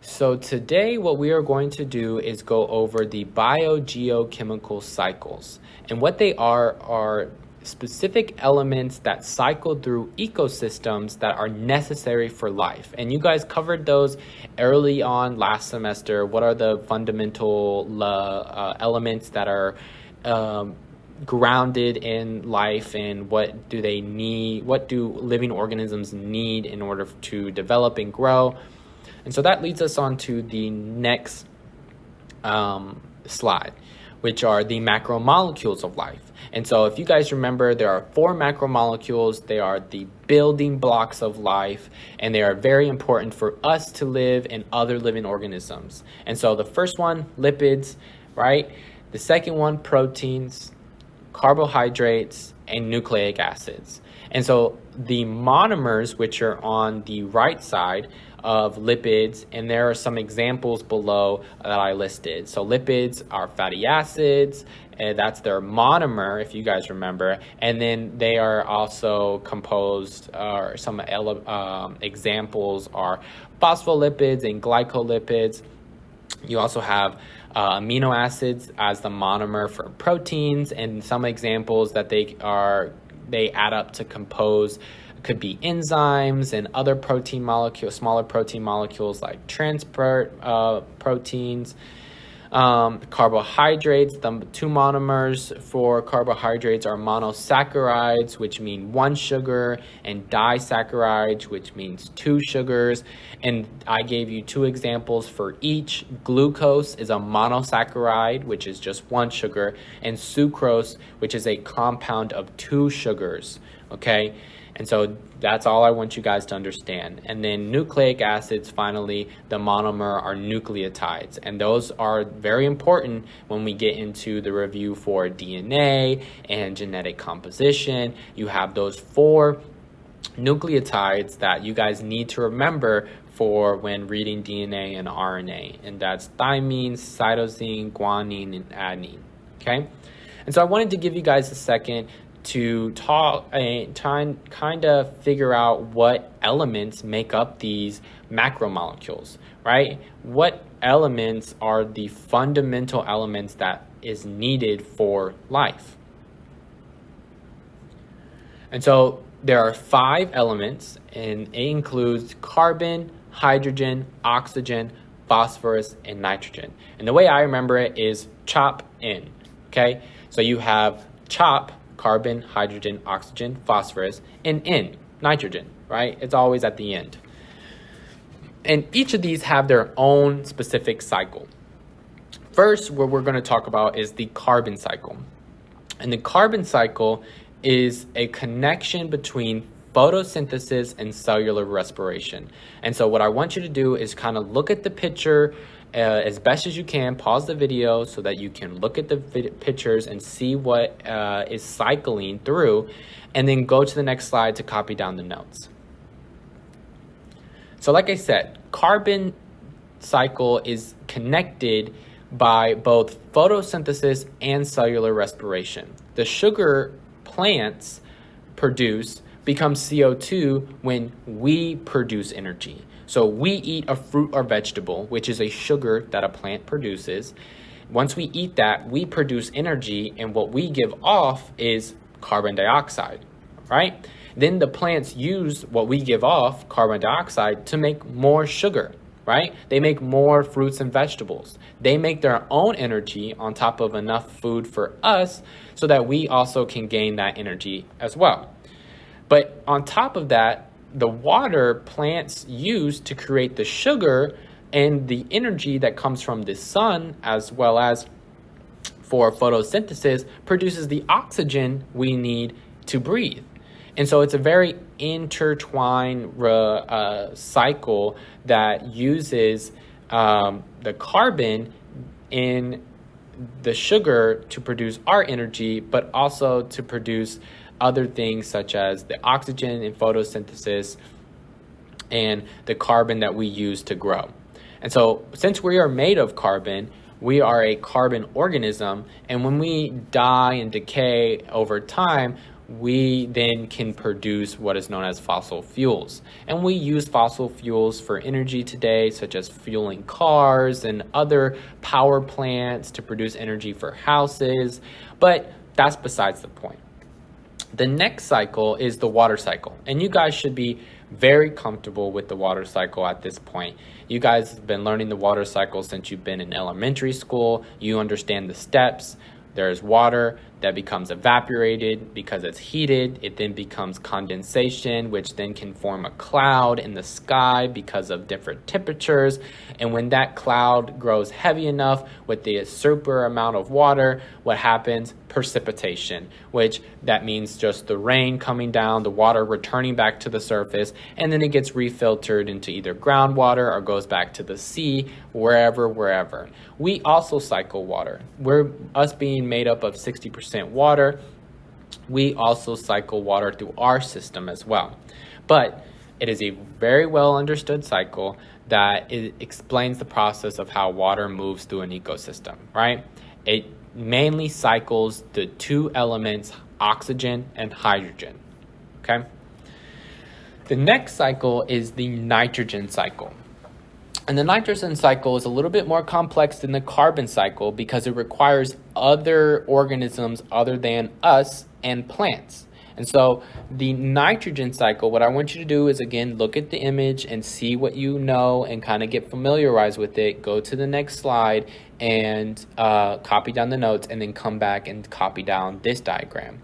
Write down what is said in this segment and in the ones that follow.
So today what we are going to do is go over the biogeochemical cycles. And what they are specific elements that cycle through ecosystems that are necessary for life. And you guys covered those early on last semester. What are the fundamental elements that are grounded in life, and what do they need? What do living organisms need in order to develop and grow? And so that leads us on to the next slide, which are the macromolecules of life. And so if you guys remember, there are 4 macromolecules. They are the building blocks of life, and they are very important for us to live and other living organisms. And so the first one, lipids, right? The second one, proteins, carbohydrates, and nucleic acids. And so the monomers, which are on the right side of lipids, and there are some examples below that I listed. So lipids are fatty acids, and that's their monomer, if you guys remember. And then they are also composed, or some examples are phospholipids and glycolipids. You also have amino acids as the monomer for proteins, and some examples that they add up to compose could be enzymes and other protein molecules, smaller protein molecules like transport proteins. Carbohydrates, the 2 monomers for carbohydrates are monosaccharides, which mean 1 sugar, and disaccharides, which means 2 sugars. And I gave you 2 examples for each. Glucose is a monosaccharide, which is just 1 sugar, and sucrose, which is a compound of 2 sugars. Okay, and so that's all I want you guys to understand. And then nucleic acids, finally, the monomer are nucleotides. And those are very important when we get into the review for DNA and genetic composition. You have those 4 nucleotides that you guys need to remember for when reading DNA and RNA. And that's thymine, cytosine, guanine, and adenine. Okay? And so I wanted to give you guys a second to talk and kind of figure out what elements make up these macromolecules, right? What elements are the fundamental elements that is needed for life? And so there are 5 elements, and it includes carbon, hydrogen, oxygen, phosphorus, and nitrogen. And the way I remember it is CHOP N, okay? So you have CHOP, carbon, hydrogen, oxygen, phosphorus, and N, nitrogen, right? It's always at the end. And each of these have their own specific cycle. First, what we're going to talk about is the carbon cycle. And the carbon cycle is a connection between photosynthesis and cellular respiration. And so what I want you to do is kind of look at the picture as best as you can. Pause the video so that you can look at the pictures and see what is cycling through, and then go to the next slide to copy down the notes. So like I said, carbon cycle is connected by both photosynthesis and cellular respiration. The sugar plants produce becomes CO2 when we produce energy. So we eat a fruit or vegetable, which is a sugar that a plant produces. Once we eat that, we produce energy, and what we give off is carbon dioxide, right? Then the plants use what we give off, carbon dioxide, to make more sugar, right? They make more fruits and vegetables. They make their own energy on top of enough food for us so that we also can gain that energy as well. But on top of that, the water plants use to create the sugar and the energy that comes from the sun, as well as for photosynthesis, produces the oxygen we need to breathe. And so it's a very intertwined cycle that uses the carbon in the sugar to produce our energy, but also to produce other things such as the oxygen in photosynthesis and the carbon that we use to grow. And so since we are made of carbon, we are a carbon organism, and when we die and decay over time, we then can produce what is known as fossil fuels. And we use fossil fuels for energy today, such as fueling cars and other power plants to produce energy for houses, but that's besides the point. The next cycle is the water cycle, and you guys should be very comfortable with the water cycle at this point. You guys have been learning the water cycle since you've been in elementary school. You understand the steps. There's water that becomes evaporated because it's heated. It then becomes condensation, which then can form a cloud in the sky because of different temperatures. And when that cloud grows heavy enough with the super amount of water, what happens? Precipitation, which that means just the rain coming down, the water returning back to the surface, and then it gets refiltered into either groundwater or goes back to the sea, wherever. We also cycle water. Us being made up of 60% water, we also cycle water through our system as well. But it is a very well understood cycle that it explains the process of how water moves through an ecosystem, right? It mainly cycles the two elements, oxygen and hydrogen, okay? The next cycle is the nitrogen cycle. And the nitrogen cycle is a little bit more complex than the carbon cycle because it requires other organisms other than us and plants. And so the nitrogen cycle, what I want you to do is, again, look at the image and see what you know and kind of get familiarized with it. Go to the next slide and copy down the notes, and then come back and copy down this diagram.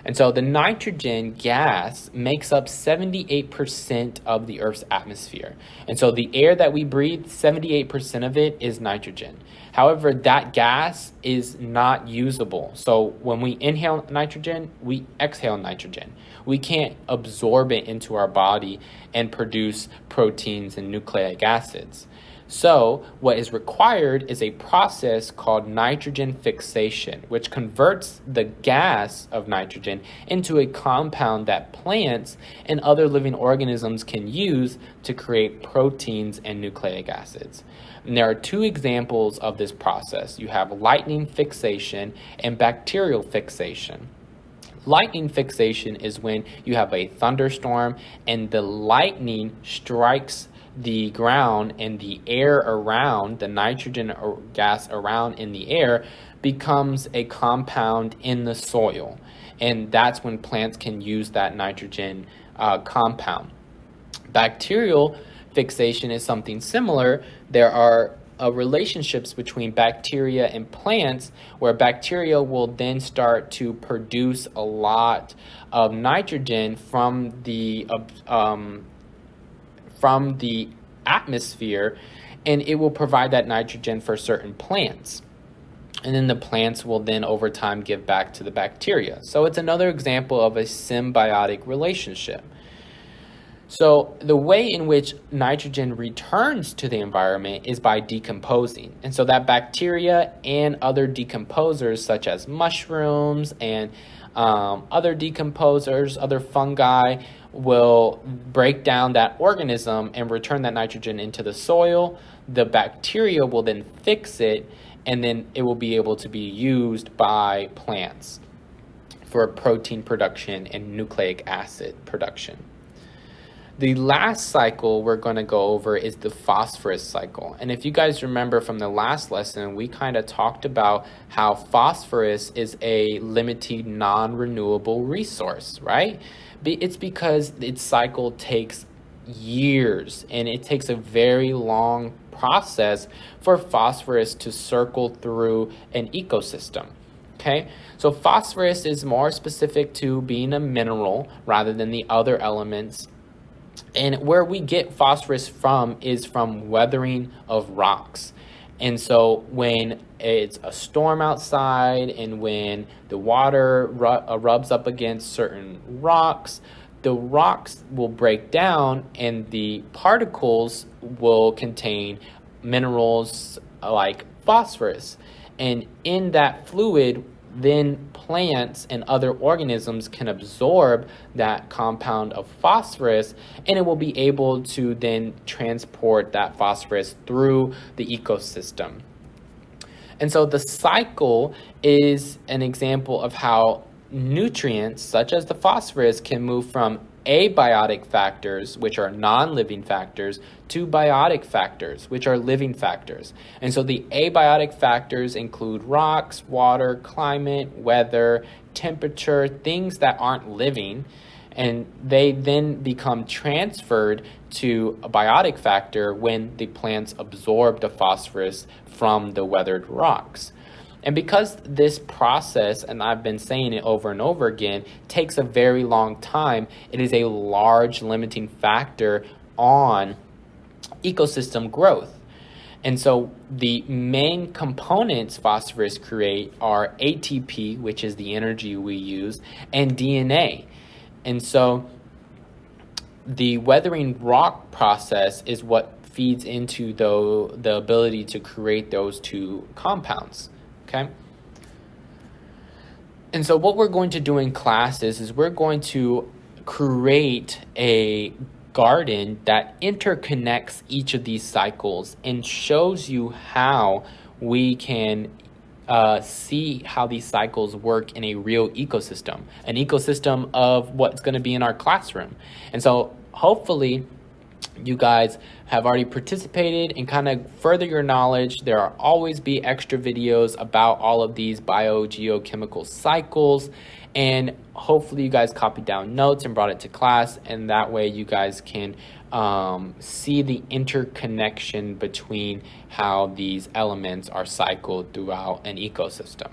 And so the nitrogen gas makes up 78% of the Earth's atmosphere. And so the air that we breathe, 78% of it is nitrogen. However, that gas is not usable. So when we inhale nitrogen, we exhale nitrogen. We can't absorb it into our body and produce proteins and nucleic acids. So what is required is a process called nitrogen fixation, which converts the gas of nitrogen into a compound that plants and other living organisms can use to create proteins and nucleic acids. And there are two examples of this process. You have lightning fixation and bacterial fixation. Lightning fixation is when you have a thunderstorm and the lightning strikes the ground, and the air around, the nitrogen gas around in the air, becomes a compound in the soil. And that's when plants can use that nitrogen compound. Bacterial fixation is something similar. There are relationships between bacteria and plants where bacteria will then start to produce a lot of nitrogen from the atmosphere, and it will provide that nitrogen for certain plants. And then the plants will then over time give back to the bacteria. So it's another example of a symbiotic relationship. So the way in which nitrogen returns to the environment is by decomposing. And so that bacteria and other decomposers such as mushrooms and other decomposers, other fungi, will break down that organism and return that nitrogen into the soil. The bacteria will then fix it, and then it will be able to be used by plants for protein production and nucleic acid production. The last cycle we're going to go over is the phosphorus cycle. And if you guys remember from the last lesson, we kind of talked about how phosphorus is a limited non-renewable resource, right? It's because its cycle takes years, and it takes a very long process for phosphorus to circle through an ecosystem. Okay, so phosphorus is more specific to being a mineral rather than the other elements. And where we get phosphorus from is from weathering of rocks. And so when it's a storm outside and when the water rubs up against certain rocks, the rocks will break down and the particles will contain minerals like phosphorus. And in that fluid, then plants and other organisms can absorb that compound of phosphorus, and it will be able to then transport that phosphorus through the ecosystem. And so the cycle is an example of how nutrients, such as the phosphorus, can move from abiotic factors, which are non-living factors, to biotic factors, which are living factors. And so the abiotic factors include rocks, water, climate, weather, temperature, things that aren't living, and they then become transferred to a biotic factor when the plants absorb the phosphorus from the weathered rocks. And because this process, and I've been saying it over and over again, takes a very long time, it is a large limiting factor on ecosystem growth. And so the main components phosphorus create are ATP, which is the energy we use, and DNA. And so the weathering rock process is what feeds into the ability to create those two compounds. Okay. And so what we're going to do in class is we're going to create a garden that interconnects each of these cycles and shows you how we can see how these cycles work in a real ecosystem, an ecosystem of what's going to be in our classroom. And so hopefully you guys have already participated and kind of further your knowledge. There will always be extra videos about all of these biogeochemical cycles, and hopefully you guys copied down notes and brought it to class, and that way you guys can see the interconnection between how these elements are cycled throughout an ecosystem.